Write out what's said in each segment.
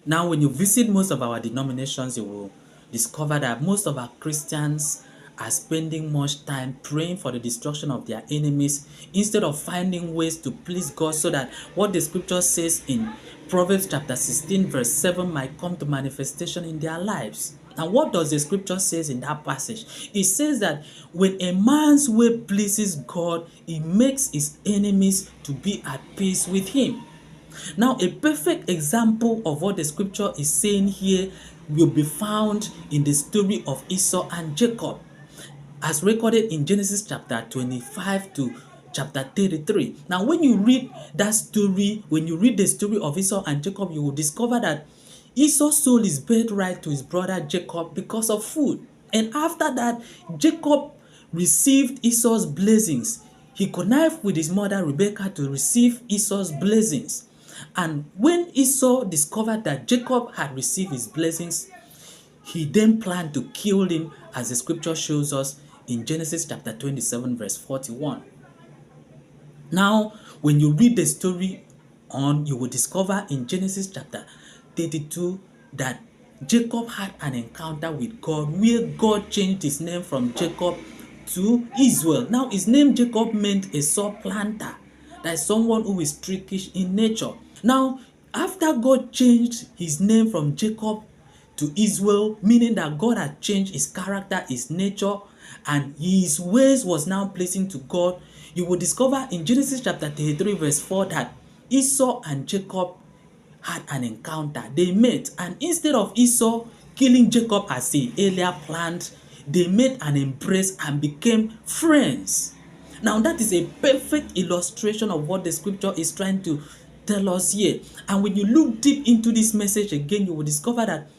Now, when you visit most of our denominations, you will discover that most of our Christians are spending much time praying for the destruction of their enemies instead of finding ways to please God so that what the scripture says in Proverbs chapter 16 verse 7 might come to manifestation in their lives. And what does the scripture says in that passage? It says that when a man's way pleases God, he makes his enemies to be at peace with him. Now, a perfect example of what the scripture is saying here will be found in the story of Esau and Jacob, as recorded in Genesis chapter 25 to chapter 33. Now, when you read that story, when you read the story of Esau and Jacob, you will discover that Esau sold his birthright to his brother Jacob because of food. And after that, Jacob received Esau's blessings. He connived with his mother Rebekah to receive Esau's blessings. And when Esau discovered that Jacob had received his blessings, he then planned to kill him, as the scripture shows us in Genesis chapter 27 verse 41. Now, when you read the story on, you will discover in Genesis chapter 32 that Jacob had an encounter with God where God changed his name from Jacob to Israel. Now, his name Jacob meant a supplanter, that is someone who is trickish in nature. Now, after God changed his name from Jacob to Israel, meaning that God had changed his character, his nature, and his ways was now pleasing to God, you will discover in Genesis chapter 33 verse 4 that Esau and Jacob had an encounter. They met, and instead of Esau killing Jacob as he earlier planned, they made an embrace and became friends. Now, that is a perfect illustration of what the scripture is trying to tell us here. And when you look deep into this message again, you will discover that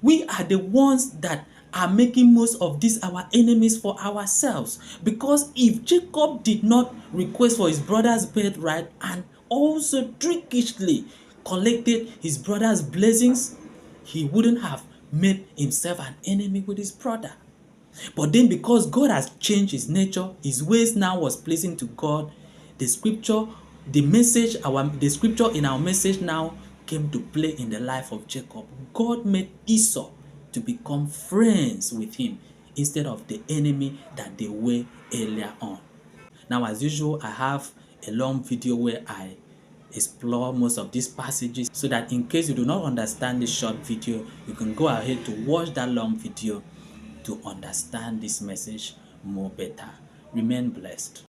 we are the ones that are making most of these our enemies for ourselves. Because if Jacob did not request for his brother's birthright and also trickishly collected his brother's blessings, he wouldn't have made himself an enemy with his brother. But then, because God has changed his nature, his ways now was pleasing to God, the scripture, the scripture in our message now came to play in the life of Jacob. God made Esau to become friends with him instead of the enemy that they were earlier on. Now, as usual, I have a long video where I explore most of these passages, so that in case you do not understand this short video, you can go ahead to watch that long video to understand this message more better. Remain blessed.